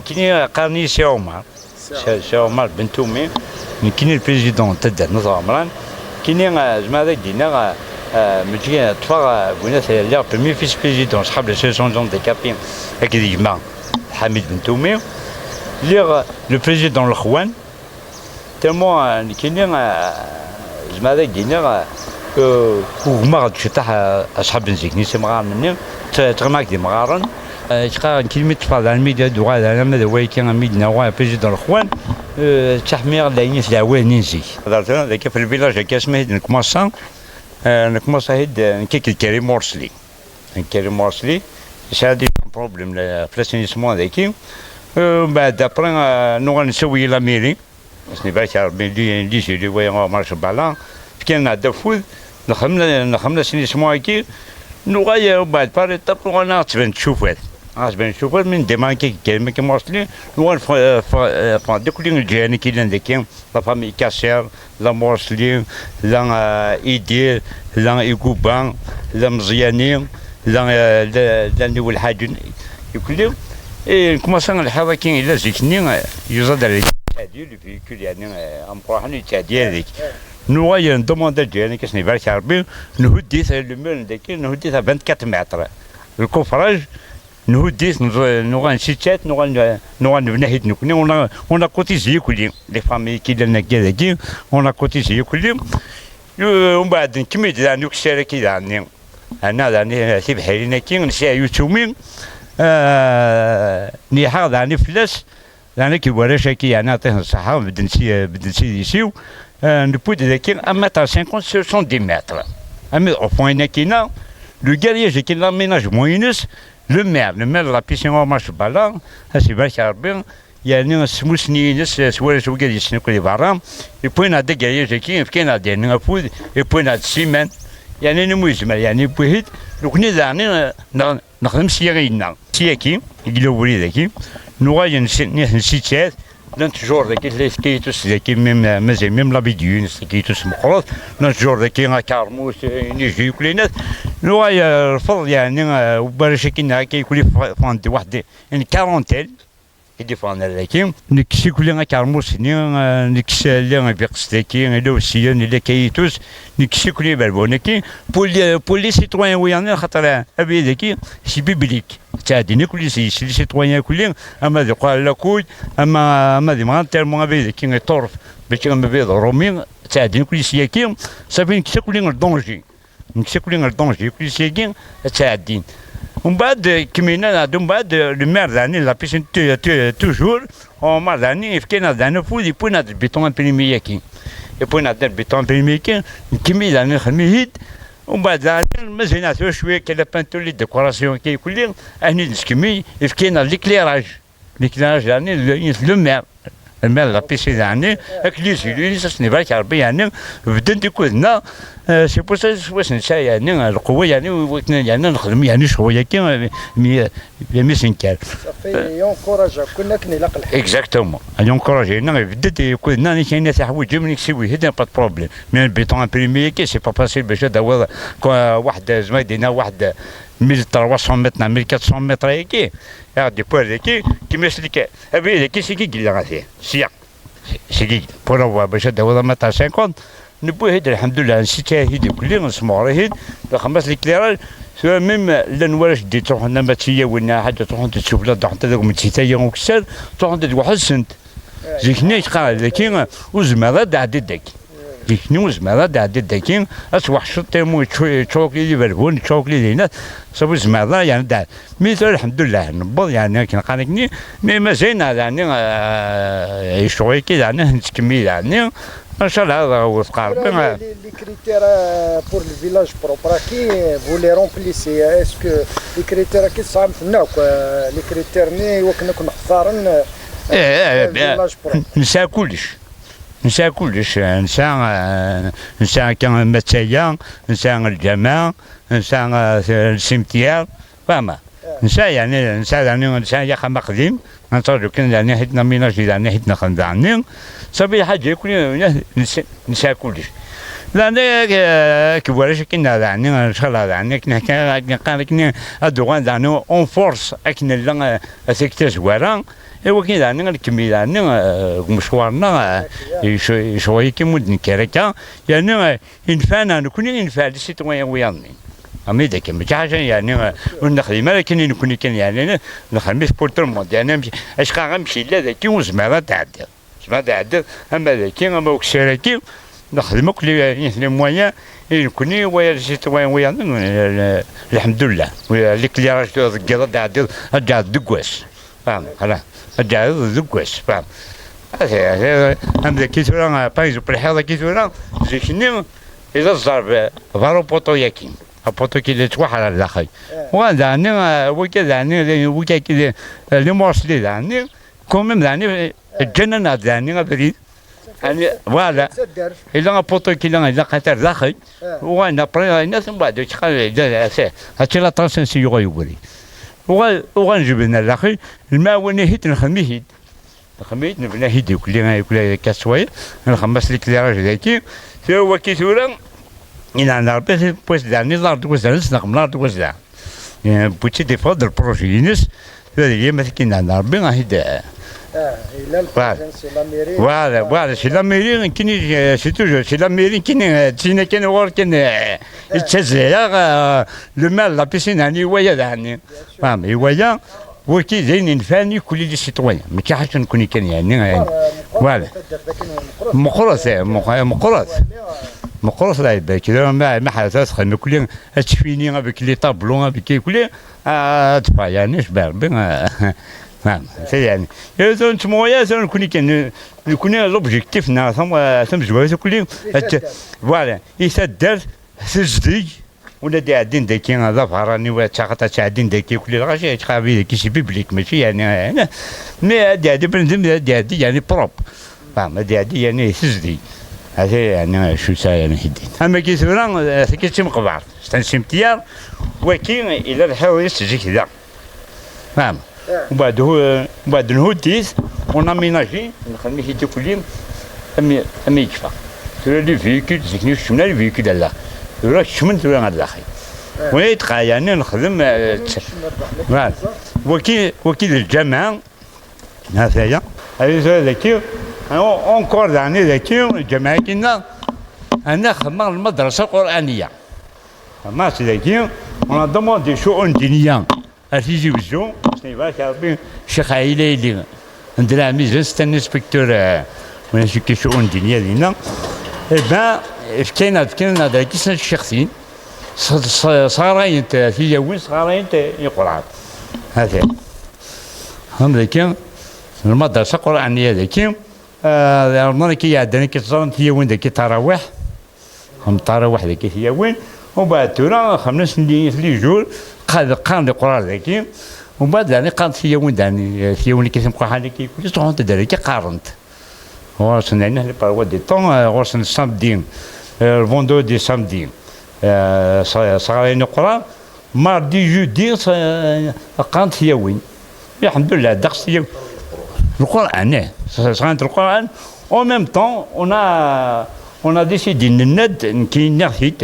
كاين قرني سي عمر سي عمر بنت امي كاين البريزيدون تاع نضر عمران كاين زعما دينا مجي طفا بغينا لا بريمي فيس بريزيدون صحاب لاسوسياسيون دي كابين هكا ديما حميد بنت امي لي لو بريزيدون الاخوان تالمون كاين زعما دينا وما غاديش تاع اصحاب نزيكني سي مغار مني تغماك دي مغارن تقا كلمه تفضل الميديا دوغا انا ماذا هو كان ميدنا هو بريزيدون الاخوان تحمير لاين في العوان نزي هضرت ذاك في الفيلاج هكا اسمه نكماصا نكماصا هيد كيك الكريم مورسلي الكريم مورسلي شادي بروبليم لاسينيسمون ذاك بعد ابري نوغا نسوي لا ميري سني باش ربي اللي جي لي ويا مارش بالا كان عندنا فوز نخمنا سينيسمون هكي نغاية بعد باري طبعا أنا تبان تشوف هذا تبان تشوف من ديما كلمة كمارسلي نوال فاندي كلين الجاني كيلان ذاك لا فامي كاسير لا مارسلي لا إيدير لا إيكوبان لا مزيانين لا نول حاجة يقولوا كماسان الحظ كاين إلا زيتني يزاد على التعديل في كل يعني أمقاحني التعديل هذيك نوغايا ندوموندي ديالي كاسني بارك ربي نهديت لومير داك نهديت 24 متر الكفراج نهديت نوغا نسيتات نوغا نبنى هيد نكوني ونا كوتيزي كلي لي فامي كي لنا كذاكي ونا كوتيزي كلي ومن بعد نكمل داني كسير كي داني انا داني في بحالينا كي نسي يوتيومين نيحا داني فلاس داني كي وراش كي انا نعطيه الصحه بدنسي يسيو نبود ذاك 1m50 sur 110 mètres. Au point là, le guerrier qui l'aménagement le maire de la piscine en marche balan, c'est vrai qu'il y a un smooth ni soit le guerrier qui n'est pas et puis on a des guerriers qui ont des nafous et puis on a des semaines. Il y a une mouise, mais il y a une pouhite. Donc nous avons une série qui il a oublié qui nous avons une situation لان تجور ذاك اللي سكيتوس ذاك مازال لابيديون سكيتوس مخلط لان تجور ذاك كارموس يجي كلينات نوايا الفضل يعني وبارش كينا كيكولي فاندي واحد يعني كارونتيل كيدي فانا ذاك نكسي كلي كارموس نكسي اللي بيقص ذاك لو سيان اللي كيتوس نكسي كلي بالبونكي بولي سيتوان ويانا خاطر ابي ذاك سي بيبليك تعديني كل شيء لي سيتويان كلهم اما ذي قال لكوي اما ذي ما تالمون ابي كي طرف باش نبي رومين تعديني كل شيء كي صافي كلين الدونجي كلين الدونجي كل شيء كي تعدين ومن بعد كمينا من بعد لو مير داني لا بيسين توجور ومن بعد داني فكينا داني فودي بونا بيتون بريمي كي بونا بيتون بريمي كي كمي داني خميد ومن بعد مازال شويه كلا بانتو لي ديكوراسيون كي كلهم هني نسكمي فكينا ليكليراج يعني لو مير المال لا بيسي يعني اكليسي لي سني بالك ربي يعني بدن ديكودنا سي بو سا واش نسى يعني القوه يعني يعني نخدم يعني شويه كي مي سينكال صافي يونكوراج كنا كنلاق الحق اكزاكتومون يونكوراج هنا بدت يكودنا كاين تاع حوايج من كسيوي هذا با بروبليم مي البيتون امبريمي كي سي با باسيل باش داو واحد زعما دينا واحد 1300 متر 1400 متر هيك دي بوار هيك كيما سلك ابي هيك سيكي قلنا غادي سياق سيكي بور باش داو متر 50 نبو هيد الحمد لله نسيت هيدي كلهم نسمعوا هيد خمس ليكليراج سواء ميم لنواش دي تروح لنا ماتشيه ولا حاجه تروح تشوف لا ضغط هذاك متيتايا وكسر تروح واحد سنت زيكني قال لكن وزمره دعدي داك نوز ما دعدي داكين أسوح شطي مو تشوكلي اللي بالبون تشوكلي اللي صابو زمرة يعني دع مثل الحمد لله نبض يعني كنا قانكني ما زين يعني يشوي كي يعني نتكمل يعني ان شاء الله هذا هو القرب لي كريتير بور لو فيلاج بروبر كي فولي رومبليسي اسكو لي كريتير كي صعب فينا لي كريتير ني وكنا نختارن نسى كلش نسى كلش نسى كان متسيا نسى الجامع نسى السيمتيار فما نسى يعني نسى يا خما قديم نصور كان يعني حيتنا ميناج يعني حيتنا خندعني صافي حاجه كل نسى كلش لأن كبرش كنا يعني إن شاء الله يعني كنا قال كنا أدوان يعني أون فورس أكن لنا سكتة زوارا إيوا كنا يعني الكمية يعني مشوارنا شوية كمدن كركا يعني إنفانا نكون إنفا لسيتوين وياني أمي ذاك مش حاجة يعني ونخدم لكن نكون كان يعني نخدم في بورتر موند يعني اش غنمشي لا ذاك وزعما تعدل زعما تعدل أما ذاك أما وكسراكي نخدم كل لي مويان نكوني ويا السيتوان ويا الحمد لله اللي كلي راه ذكر تعدل رجع دكواس فاهم خلاص رجع دكواس فاهم أما ذاك كيتورا بايزو بالحياة كيتورا زيكني إذا الضرب فارو بوطو ياكين أبوتو كي توحل على الأخي وهذا يعني وكذا يعني وكذا اللي موصلي يعني كومم يعني الجنة يعني بريد يعني فوالا إلا أبوتو كي إلا قتل الأخي وأنا بري الناس من بعد تخلي هاتي لا ترانسنسي يغيبولي وغنجيب لنا الأخي الماء ونهيت نخميهيد نخميهيد نبنا هيدي كل كاسوية نخمس لك اللي راجل ذاكي هو كي ثورة إن أنا ربيت بوس داني لارد وزنس نقم لارد وزن بوتي دي فضل بروجينس هذه مثل كنا أنا ربي هيدا إلا البريزنس لاميري فوالا سي لاميري كني سي توجور سي لاميري كني تينا كان ور كان يتشزيا لو مال لا بيسين يعني ويا يعني فاهم ويا وكي زين نفاني كل لي سيتويان ما كاحش نكون كان يعني فوالا مقروص لا يبقى كذا ما حاسس خلنا كلنا تشفيني بك لي طابلون بك كل تبع يعني شباب فاهم سي يعني اذا انت مويا نكون كان لوبجيكتيفنا ثم جواز كل فوالا يسدر سجدي ولا دي عدين داكي ظفراني وتاخذ تعدين داكي كل الغاشي تخابي كي شي بيبليك ماشي يعني مي دي بنزم دي يعني بروب فاهم دي يعني سجدي هذا يعني شو يعني هدي اما كي ثورا كي مقبر استنسمتيار ولكن الى الحوايج تجي كذا فاهم وبعد نهوديس وناميناجي نخلي هيدي كلهم امي يكفى ثورا لي فيكول زكني شمنا لي فيكول لا ثورا شمن ثورا هذا الاخي ويتقى يعني نخدم وكيل الجامعه هذايا هذا ذاكي اونكور يعني ذاكي الجامعه كنا انا خدمنا المدرسه القرانيه ما ذاكي اون دوموند دي شؤون دينيه ارتيجي بزو سنيفا شاربين الشيخ عيلي عندنا ميزان ستان انسبكتور ولا شي شؤون دينيه لينا اي بان كاين ذاك الشخصين صغارين في وين صغارين يقرأ هذا هم ذاك المدرسة القرآنية ذاك رمضان كي عندنا كي هي وين ذاك تراويح هم تراويح ذاك هي وين وبعد تورا خمس لي جور قان القرآن ذاك وبعد يعني قانت هي وين يعني هي وين كيسمى حالي كي كل صوت ذاك قارنت هو سنين لي باروا دي طون هو سن سامدين الفوندودي سامدين صغارين القرآن ماردي جودي قانت هي وين الحمد لله دقت هي القرآن صغارين القرآن en même temps on a décidé نند كي نحيت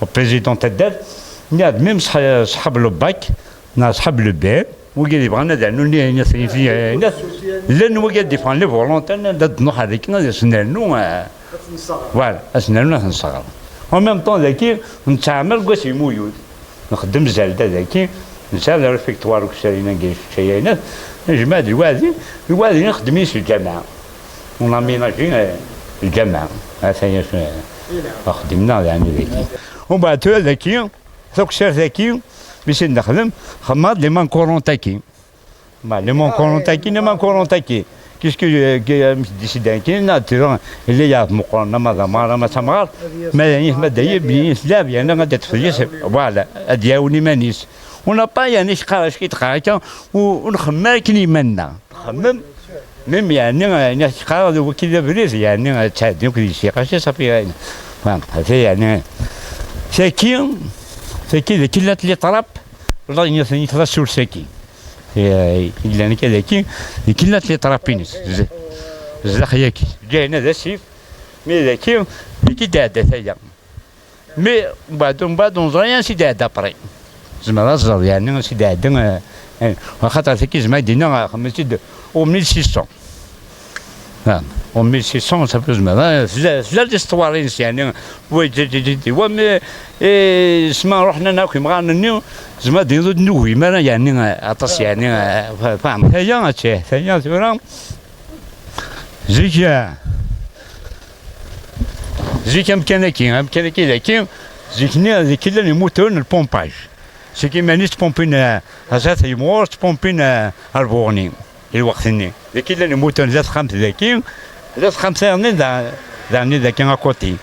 au président تدار ناد ميم صحاب لو باك صحاب لو بي وقال يبغانا دانو ناس في ناس لان وقال ديفان لي فولونتير ند نروح هذيك نسنانو فوالا اسنانو نصغر en même temps ذاكي نتعامل قاسي مويود نخدم زالده ذاكي نسال ريفيكتوار وكسالينا كاين شيئين نجمع الوادي نخدم في الجامعه وناميناجي الجامعه هذا خدمنا يعني ذاكي ومن بعد ذاكي ثوك سير ذاكي باش نخدم خماد لي مان كورونتاكي لي مان كورونتاكي لي مان كورونتاكي كيسكو ديسيدان كاين ناتيرون اللي يعرف مقارنه ما تمغار ما داير بين سلاب يعني غادي تفليس فوالا ادياوني مانيس ونا با يعني شقاش كيتقاكا ونخمم كلي منا نخمم ميم يعني شقا وكذا بريز يعني تشادين كل شيء قاش صافي فهمت هذا يعني ساكين كلات اللي طرب والله يثني ثلاث شهور ساكين إلا أنا كذا كي كلات اللي طرابينيس زخ ياكي جاينا ذا سيف مي ذاكي كي دادا ثايا مي من بعد نزريان سي دادا بري زعما الزر يعني سي دادا خاطر كي زعما دينا خمسة و 1600 و 1600 صافي زعما زاد ليستوارين يعني ومي اسما رحنا ناكل مغاني زعما ديرو نوي ما يعني عطاس يعني فاهم ثايا ثورا زيك امكانكي ذاكي زيكني ذيك اللي موتور البومباج سي كي مانيش تبومبين هزات يمور تبومبين البورني الوقتني ذاك اللي موتور زاد خمسة ذاكي زاد خمسة يعني ذاكي اكوتي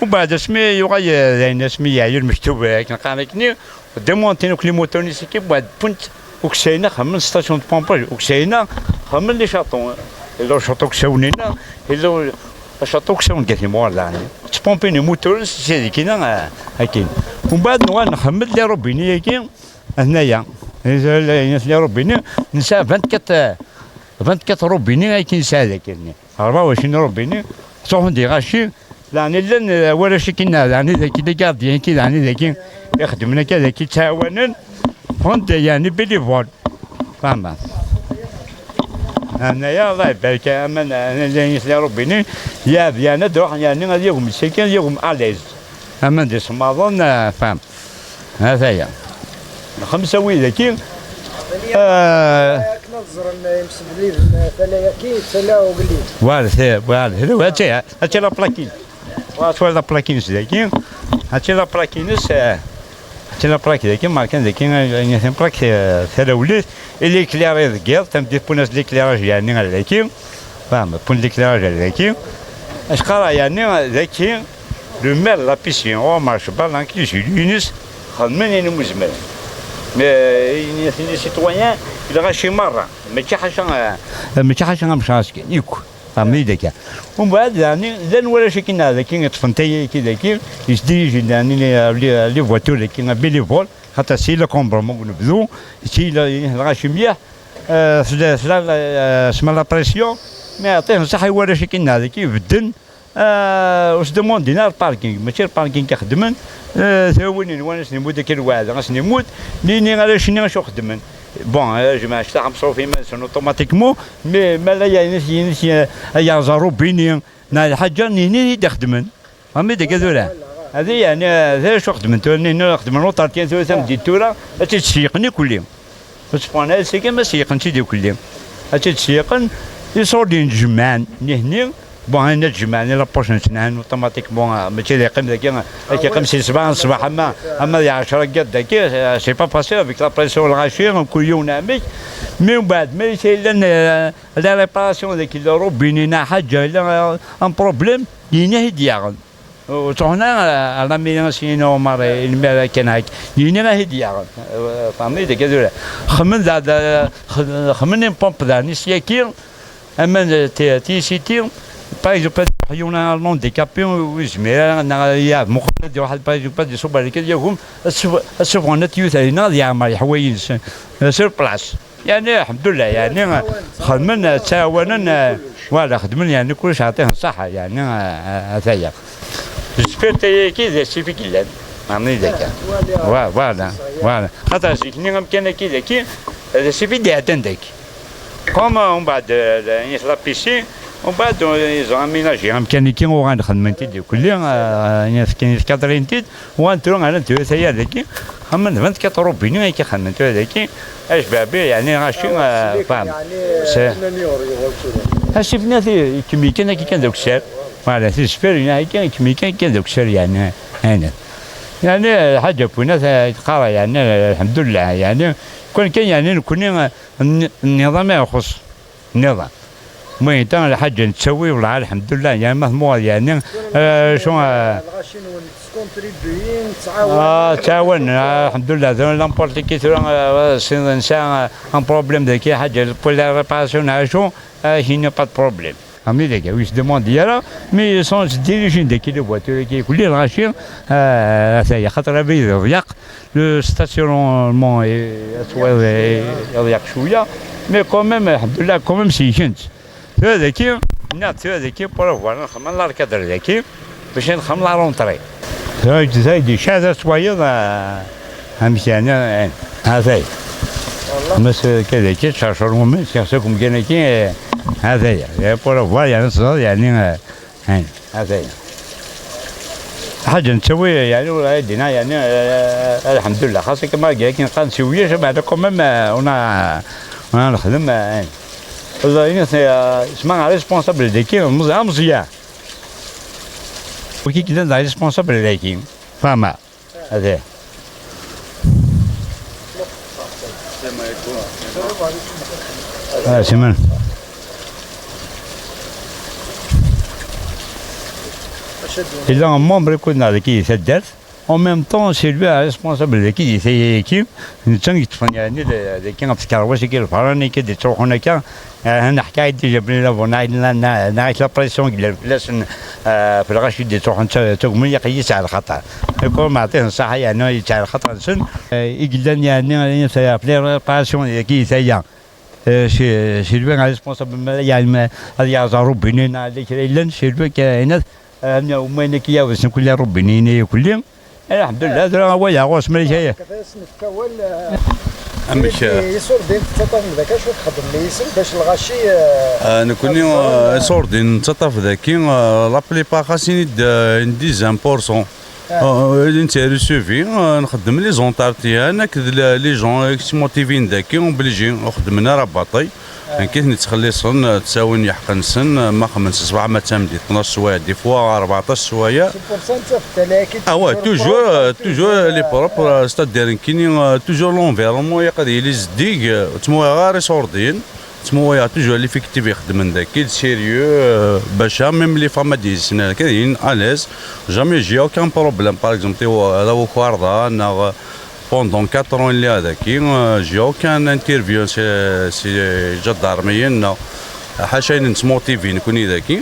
وبعد اسمي يغي زين اسمي يعير مكتوب كنقالكني ديمونتينو كلي موتور سيكي بعد بنت وكسينا خمن ستاسيون بومباج وكسينا خمن لي شاطون إلا شاطو كساونينا إلا شاطو كساون كاثي موال يعني تبومبيني موتور سي كينا هاكين ومن بعد نخمم لي روبيني هاكي هنايا لي روبيني نسى 24 روبيني هاكي نسى هذاك 24 روبيني صوف ندير غاشي يعني لان ولا شي كينا يعني ذاك لي كارديان كي يعني ذاك يخدمنا كذا كي تعاونن فهمت يعني بيليفول فاهمه انايا الله يبارك امان انا اللي ربيني يا انا دروح يعني غادي يقوم مسكين يقوم اليز امان دي سماظون فاهم هذا هي خمسه ويلكي نظر مسبلين ثلاثه كي ثلاثه وقليل فوالا هاتي لا بلاكين ولا بلاكين ذاكي هاتي لا بلاكينس هاتي لا بلاك ذاكي ما كان ذاكي يعني بلاك ثلاثه وليت اللي كليري ذكير تمدي بوناس ليكليراج يعني ذاكي فاهم بون ليكليراج ذاكي اش قرا يعني ذاكي لو مير لا بيسيون او مارش بالان كي جينيس خدمين يعني مزمل مي لي سيتويان إلا غاشي مرة ماشي حاجة مشاسكي يكو فهمني داك ومن بعد يعني زين ولا شي كاين هذا كاين تفنتي كي داك يجي يعني لي فواتور كاين بيلي فول خاطر سي لا كومبرومون نبذو سي غاشي مليح سما لا بريسيون مي عطيه صح ولا شي كاين هذا كيبدل واش دوموندينا الباركينغ ماشي الباركينغ كيخدمن ثواني وانا نموت كي الواحد غاس نموت ليني على شنو خدمن بون يا جماعه شتا مصروفين مانسون اوتوماتيكمون مي مالا يا زارو بيني الحاجه نيني يخدمن فهمتي ديك هذولا هذه يعني هذا شو خدمت نيني خدمن لوطارتين ثلاثه مديتولا تتسيقني كل يوم فسبحان سي كما سيقنتي ديال كل يوم تتسيقن يصور جمان هني بون انا تجمعني لابوشن سنان اوتوماتيكمون ماشي اللي يقيم ذاك كيقيم سي صباح الصباح اما 10 قد ذاك سي با باسي افيك لا بريسيون الغاشيه كل يوم نعمل من بعد ما يسال لا ريباراسيون ذاك اللي بيننا حاجه لا ان بروبليم ينهي ديالنا وتهنا على ميناسينو ماري المال كان هاك ينهي ديالنا فهمتي ديك هذولا خمن بومب داني سياكير اما تي سيتي باغ اكزومبل يونا نون ديكابي ويزمير يا مخلد واحد باغ اكزومبل دي صوب عليك ديالهم السفونات يوثالينا يعمر حوايج سير بلاص يعني الحمد لله يعني خدمنا تعاوننا ولا خدمنا يعني كلش عطيه الصحه يعني هذايا جبت كي سي في كلان عملي ذاك فوالا خاطر سيكني كان كي ذاك سي في داتن ذاك كوم من بعد لا بيسي ومن بعد يزون اميناجي ميكانيكي وغنخدمنتي ديال كل كاين كادرين تيد وغنترو على ثلاثه ذاك خمن 24 روبيني كيخدمت هذاك اش بابي يعني غاشي فاهم هاشي بناتي كمي كان دوك الشهر فوالا سي سفير يعني كان دوك الشهر يعني هنا يعني حاجه بونا تقرا يعني الحمد لله يعني كون كان يعني كنا النظام يخص النظام المهم تا الحاجه نتسوي والله الحمد لله يعني مهمور يعني شو الغاشين ونسكونتريبيين تعاون الحمد لله لامبورتي كي سي انسان ان بروبليم ديك حاجه بور لا ريباراسيون عاشو هنا با بروبليم عملي ديك ويش دوموند ديالها مي سون ديريجين ديك لي فواتور كي كل الغاشين هذايا خاطر يضيق لو ستاسيونمون يضيق شويه مي كوميم الحمد لله كوميم سيكنت هذاك نات هذاك بور فوالا نخدم على الكادر ذاك باش نخدم لا رونطري زايد شاذة شويه همشي يعني هذا بس كذا كي تشرشروا من سياسكم كان كي هذا يا بور فوا يعني صار يعني هذا حاجه نسوي يعني ولا يدينا يعني الحمد لله خاصك كما قال كي نبقى نسويش بعدكم ما نخدم والله اسمع ريسبونسابل ديكي مزيان وكي كذا ريسبونسابل ديكي فما هذا سيمان إذا membre كنا ذكي يسدد en même temps c'est lui responsable ذكي يسيكي نتسمى يتفني يعني ذكي نفكر واش كي الفراني كي تروح هناك هنا حكاية جاب لنا فنا نعيش لا بريسيون لازم في الغاشي دي تروح انت تقوم يقيس على الخطر يكون معطيه نصيحة يعني يتعال الخطر نسن يقول يعني سيابلي باسيون ذكي يسيا chez lui un responsable il y a ربنا عليك لين chez lui كاينات انا وين كيا واش كل ربنا كل الحمد لله هذا هو يا غوس ملي جاي كيفاش نتكون امش يصور دين تطاف ذاك شو تخدم لي يسم باش الغاشي انا كوني يصور دين تطاف ذاك لا بليبار خاصني ندي 100% انتيريسوفي نخدم لي زونطارتي انا كذا لي جون موتيفين ذاك وبلجي نخدمنا رباطي كيف نتخلصن تساويني حق نسن ما 5 سوايع ما تمدي 12 سوايع دي فوا 14 سوايع توجور لي بروبر ستادير كيني توجور لونفيرمون يقدر يلي زديك تمويا غير يصوردين تمويا توجور ليفيكتيف يخدم داك كي سيريو باش ميم لي فما دي سنه كاين اليز جامي يجي اوكان بروبليم باغ اكزومبل راهو كواردا pendant 4 ans اللي هذاك j'ai aucun interview سي جدارميين حاشا نتموتيفين كوني ذاكي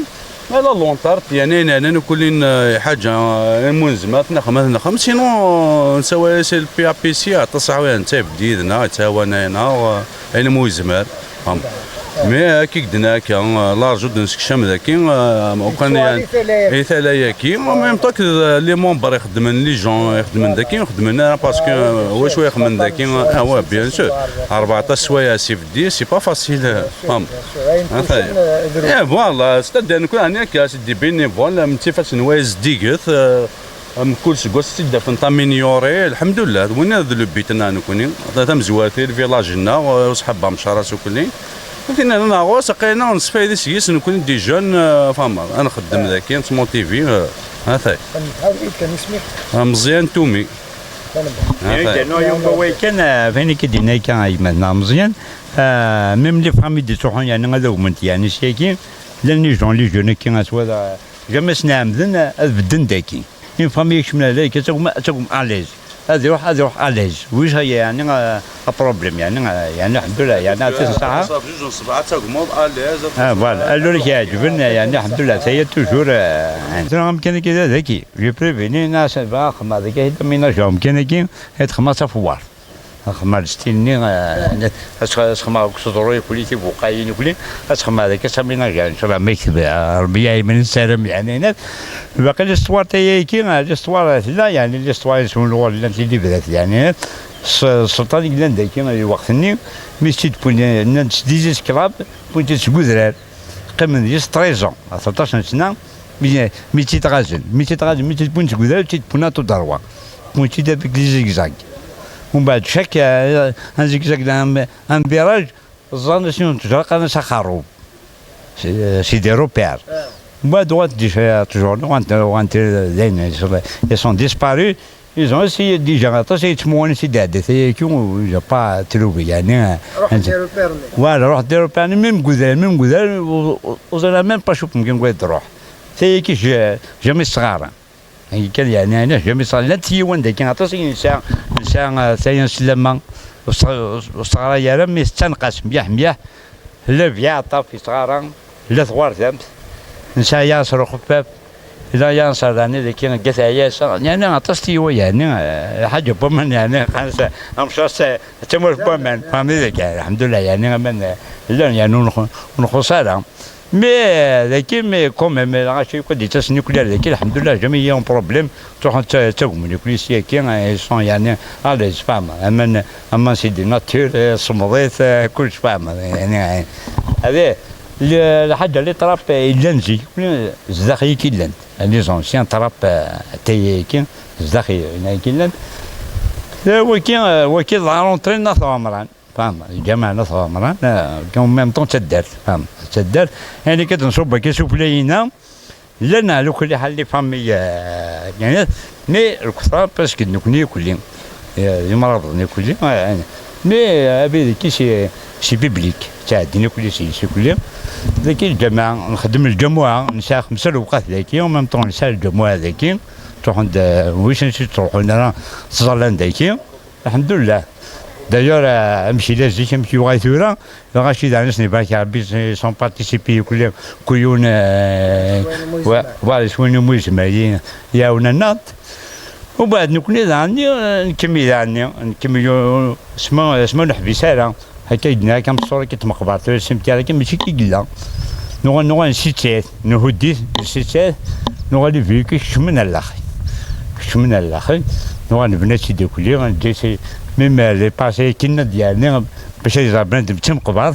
لا لونطارت يعني انا كل حاجه ملزمات نخدم سينو نسوي سي البي ا بي سي تصاوي انت بديدنا تاوانا هنا انا موزمر مي كي قدنا كان لارجو نسكشم ذاكي وكان يعني ثلاثه كي ميم طاك لي مونبر يخدمن لي جون يخدمن ذاكي يخدمنا باسكو واش يخدم ذاكي هو بيان سور 14 سوايع سي في سي با فاسيل فهم يا فوالا ستاد نكون هناك سيدي بيني فوالا متفاس نوايز ديغث كل شيء قلت تبدا فنتامينيوري الحمد لله وين هذا لو بيت انا نكوني تمزواتي الفيلاجنا وصحابها مشارات وكلين كنا انا غوص سقينا نصفي سيس نكون دي جون فما انا خدم ذاك موتيفي هاثاي نحاول كان اسمك مزيان تومي كان فين كدينا كان ايمن مزيان ميم لي فامي دي تروحون يعني هذا ومنت يعني شيكين لاني جون لي جون كي غاسوا جامس نعمدن بدن داكي une famille qui me l'a dit تقوم à l'aise هذا يروح à l'aise وش هي يعني بروبليم يعني الحمد لله يعني تسعة صافي جوج سبعة تقوم à l'aise فوالا قالوا لك يعجبنا يعني الحمد لله هي توجور ترى كان كذا ذكي جو بريفيني ناس خما ذكي من جام كان كي خما صفوار خما ستيني خما صدوري بوليتي بوقايين كلي خما ذاك سمينا كاع ان شاء الله ما يكتب ربي من السلام يعني باقي الاستوار تاعي كي الاستوار لا يعني الاستوار يسمون الوال اللي بدات يعني السلطان يقول لنا كي وقتني ميستيد بوين ديزيس كلاب بوين تسكوزرار قبل 13 13 سنه ميتي تغازل ميتي بوين تسكوزرار تي بوناتو دروا بوين تي دابك لي زيكزاك ومن بعد شاك ان زيكزاك ان فيراج الزانسيون تجرق انا سخروب سي دي روبير ومن بعد وغادي توجور زين ils sont disparus ils ont essayé déjà يتسمون سي دادا كيو جا با تروبي يعني روح دي روبيرني فوالا روح دي روبيرني ميم غوزال وزالا ميم با شوف ممكن نقول تروح سي كي جامي صغار كان يعني انا جامي صغار لا تيوان داك عطاسي نساء ثاني سلامه وصغار يا رمي استنقص مليح لا فيا طاف في صغارا لا ثوار ثمت نساء ياسر خفاف إذا ينصر يعني اللي كان قتل ياسر يعني عطستي يعني حاجة بمن يعني خمسة أمشاس تمر بمن فهمت ذلك الحمد لله يعني من لا يعني نخسارة mais quand même, la Russie, quoi, des tests nucléaires, alhamdoulilah, jamais il y a un problème. Ils sont à l'aise, femmes. C'est des natures, صمودات كلش فاهم يعني هذا الحاجه اللي طراب يلنجي زداخي كيلان لي زونسيان طراب تاي كي زداخي كيلان وكي لارونتري ناس عمران فاهم الجامعه ناس عمران كون ميم طون تدار فاهم تدار يعني كتنصب كيشوف لينا لنا لو كل حل فامي يعني مي الكثار باسكو نكوني كلين يمرضني كلين يعني مي ابي كي شي بيبليك تاع الدنيا كل شيء كلهم ذاك الجماعه نخدم الجماعه نساء 5 الوقت ذاكي وميم طون نساء الجماعه ذاكي تروح عند ويش تروحوا لنا تزالان ذاكي الحمد لله دايور امشي لازيك امشي وغايثورا غاشي دار ناس نباك ربي سون بارتيسيبي كلون فوالا شوين مجمعين ياونا ناط وبعد نكون عني نكمل اسمه نحبس هذا هكا يدنا كم صورة كتمقبرت سمتي هذاك ماشي كي قلا نوغا نسيتات نهدي نسيتات نوغا لي فيك كشمنا الاخر كشمنا الاخر نوغا نبنى سيدي كلي غندي سي ميم لي باسي كنا ديالنا باش يزرب بنادم تمقبر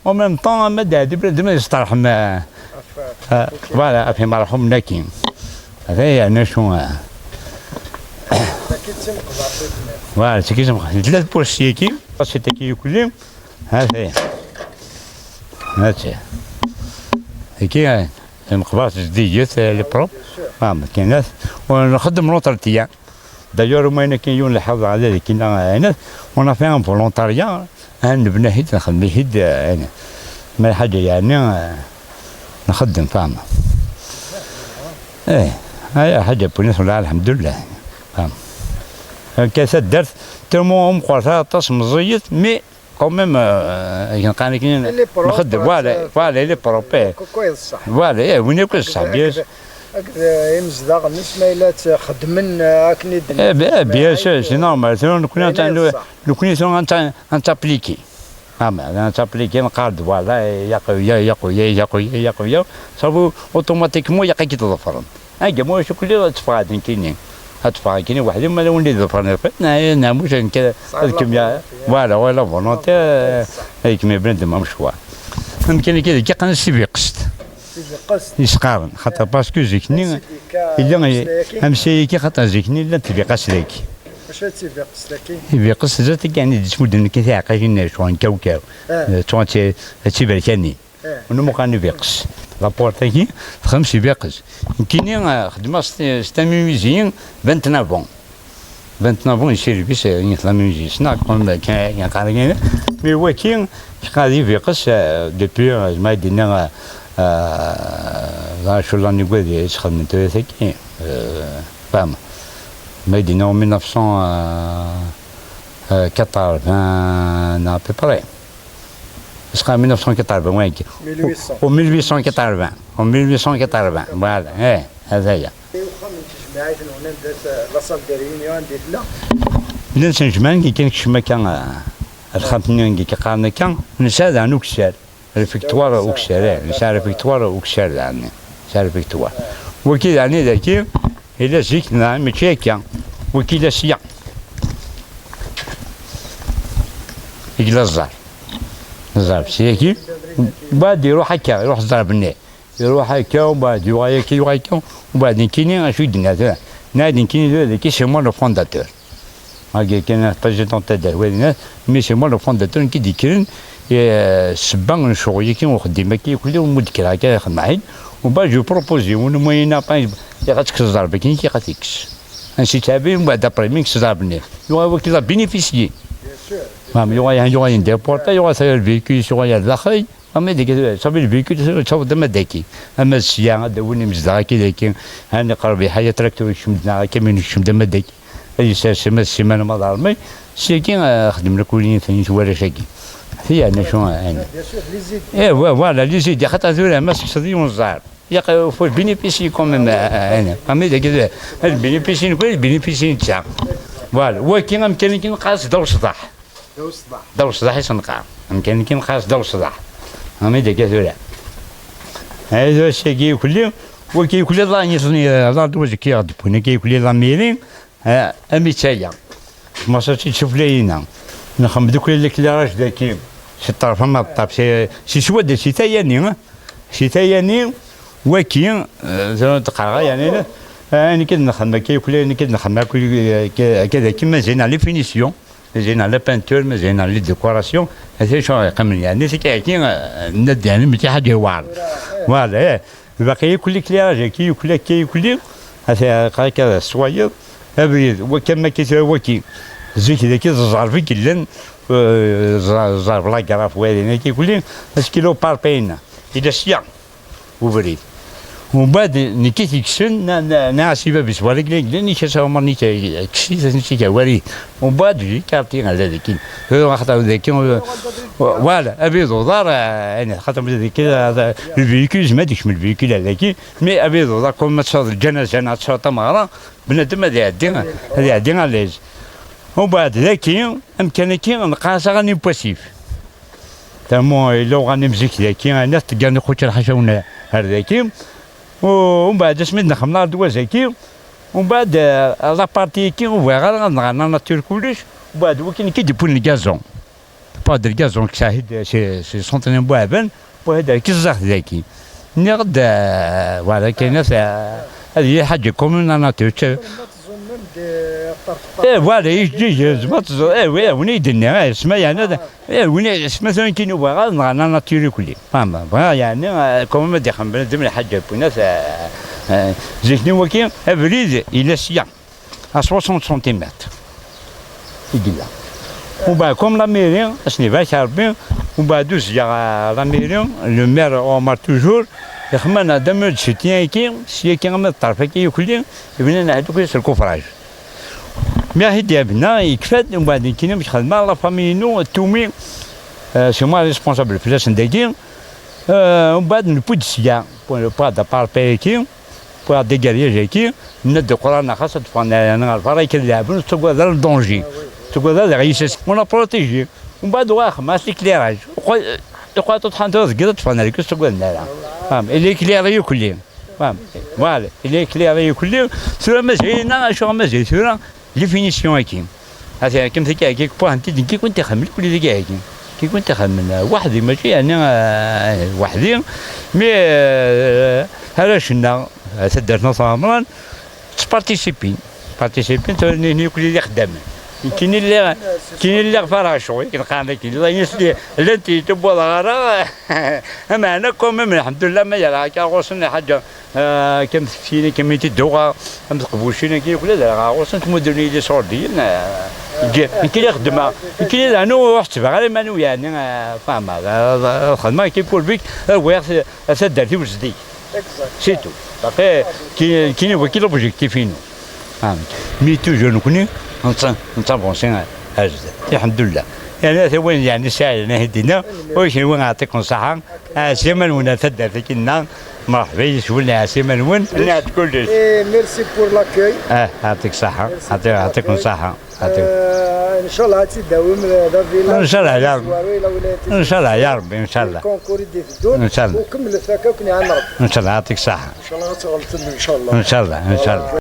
و ميم طون ما دادي بنادم يسترحم فوالا في مرحوم ناكين هذا يعني شو فوالا تكي تمقبر 3 بورسيكي باسي تكي كلهم هذا هكي المقبرات جديدة لي بروب فاهم كاينات ونخدم لونترتيا دايور ما كاين يوم نحافظ على ذلك كنا هنا وانا فيها فولونتاريا نبنى هيد نخدم هيد يعني ما حاجه يعني نخدم فاهم هاي حاجه بونيس ولا الحمد لله فاهم كاسات درت تمو مقرصه طاس مزيت مي كوميم كان كاين نخدم فوالا لي بروبي كويس صح فوالا وين كويس صح بيان يمزداغ النسمايلات خدمن هاكني بيان سور سي نورمال نكون نتابليكي نتابليكي نقاد فوالا يقوي صافو اوتوماتيكمون يقي كي تظفرن هاكا مو شو كل تفادن كاينين هتفاكيني وحدي ما ولي ظفرنا نا مش كذا الكيمياء ولا فولونتي هيك ما بنادم مشوا يمكن كذا كي قنص بيقصد يسقارن خاطر باسكو زيكني الا امشي كي خاطر زيكني لا تبيقص لك واش تيبيقص لك يبيقص زات يعني تمدن كي تعقين شوان كوكاو تونتي تيبركاني ونمو كان يبيقص لابورت كي خمس يبيقص كاينين خدمه ستامي ميزيين 29 يشير بيس يطلع ميزي سنا كون كان قارين مي هو كي قاعد يبيقص دوبي ما دينا لا شو لا نيغودي خدمت ثاني فاهم ما دينا 1980 à peu près. Ce sera en 1980 وين 1880 en 1880 فوالا هذايا جماعه هنا لاصال ديال يونيون ديال لا سنجمان كي كان كشما كان الخمسين كي قارنا كان نساد عن وكسال ريفيكتوار وكسال نسال ريفيكتوار وكسال يعني نسال ريفيكتوار وكي يعني ذاك إلا زيكنا ماشي هكا وكي لا سيا يقلا الزار سيكي بعد يروح هكا يروح الزار بالنار يروح هكا وبعد يوغا هكا وبعدين كاينين شو يدنا نادي كاين هذاك سي مو لو فونداتور هاكا كاين بريزيدون تاع الدار مي سي مو لو فونداتور كي ديكرن سبان شغل كي وخدم كي كلهم مذكر هكا ياخذ معي وبعد جو بروبوزي ونموينا با يغاتك الزار كاين كي غاتيكس انسي تابي ومن بعد ابري ميكس الزار بالنار يوغا كي لا بينيفيسيي فهم يوغا يندير بورتا يوغا ساير الفيكول يوغا يدخل اما ديك صافي الفيكول تصاوب دما داكي اما السيا داوني مزدا كي داكي هاني قربي حياه تراكتور يشمدنا هكا من يشم دما داكي اي السيمانه ما ظالمي سيكي خدم لك ولين ثاني شوارع شاكي هي انا شو انا فوالا لي زيد خاطر ذولا ما صديون الزهر يا فو البينيفيسي كوميم انا اما داك البينيفيسي نقول البينيفيسي تاع فوالا ولكن يمكن كي نقاس دور صداح دور صداح يسنقع يمكن كي نقاس دور صداح اما داك ذولا هذا الشيء كيكولي وكيكولي الله يصني الله دوز كيغدبونا كيكولي الله ميرين أميتايا ما صرتي تشوف لينا نخم دوك اللي راج ذاكي شي طرف ما طاب شي سواد شي تاياني وكي زعما تقرا يعني انا كنخدم كيكولي انا كنخدم كذا كيما زين على فينيسيون مزيان على بانتور مزيان على ديكوراسيون هذا شو يقمن يعني كي ند يعني ماشي حاجه واعره فوالا باقي كل كليراج كيكولي هذا كذا صوير ابيض وكما كيتواكي زيك ذاك الزرف في كلن زرف لا كراف وين كيكولي كيلو بار بين الى سيا وبريد ومن بعد نكيت يكسن ناس يبقى بسوالك لاني كسر مرني كشيت نشي كواري ومن بعد جي كارتي على ذاك هو خاطر ذاك فوالا ابيض ودار انا خاطر ذاك هذا الفيكول ما ديكش من الفيكول هذاك مي ابيض ودار كون ما تصاد الجنازه انا تصاد مغرا بنادم هذه عادي عليز ومن بعد ذاك امكانك نقاص غني بوسيف تمو لو غني مزيك ذاك انا تلقاني خويا الحشاونه هذاك ومن بعد سميتنا خمنا دوا زكي ومن بعد لابارتي كي وغير غنغنا ناتور كلش ومن بعد وكاين كيديبون الكازون بعد الكازون كشاهد سي سونتين بوابن وهذا كيزاخ ذاكي نغد فوالا كاينه هذه حاجه كومون ناتور فوالا يجي زعما وين يدنا اسمع يعني وين مثلا كي نبغى غنغنا ناتور كلي فاهم يعني كومون ما دخل بنادم الحاجه بناس زيتني وكي ابريد الى سيا 60 سنتيمتر يقلا ومن بعد كوم لا ميري اسني باش ربي ومن بعد دوز لا ميري لو مير عمر توجور يخمنا دم شتيان كي سي كي من الطرف كي كلي يبنينا هذوك الكفراج مي هدي بنا يكفد ومن بعد كاين باش خدمه لا فامي نو تومي سي موا ريسبونسابل بلاص ندير ومن بعد نبود سيا بون با دا باربي كي بو ديغاري جاكي ند القران خاصه فانا انا الفراي كنلعبوا تقوا هذا الدونجي تقوا هذا غيسس ولا بروتيجي ومن بعد واخ ما سيكليراج تقوا تطحن تقدر تفانا لك تقوا لنا فاهم اللي كليري كلهم فاهم فوالا اللي كليري كلهم سورا مزينا شو مزيان سورا لي فينيسيون كي هذا كم ذاك كي بوانتي كي كنت خمل كل ذاك كي كنت خمل وحدي ماشي انا وحدي مي هذا شنا تدرنا صامران تبارتيسيبين توني كل اللي خدام كاين اللي فرا شوي كنلقى كاين اللي يسلي لا انت تبغى غرا اما انا كوم الحمد لله ما يلا كنغوصنا حاجه كم فينا كم تدوغا كم تقبوشينا كي كل هذا غوصنا مودرني لي صوردين كاين اللي يخدم كاين اللي انا واحد غير مانو يعني فاهم الخدمه كيقول بك هو سدرتي وجدي سي تو باقي كاين هو كي لوبجيكتيفين فهمت مي توجور نكوني نتابونسين هذا الحمد لله يعني هذا وين يعني ساعدنا هدينا واش وين نعطيكم صحه سيما ونا تدر فينا مرحبا شولنا سيما وين نعطيك كلش ميرسي بور لاكوي يعطيك صحه يعطيكم صحه ان شاء الله تداوم ان شاء الله يا رب ان شاء الله يا رب ان شاء الله كونكور يدي في الدون ان شاء الله وكمل هكاك عن ربي ان شاء الله يعطيك صحه ان شاء الله تغلطني ان شاء الله ان شاء الله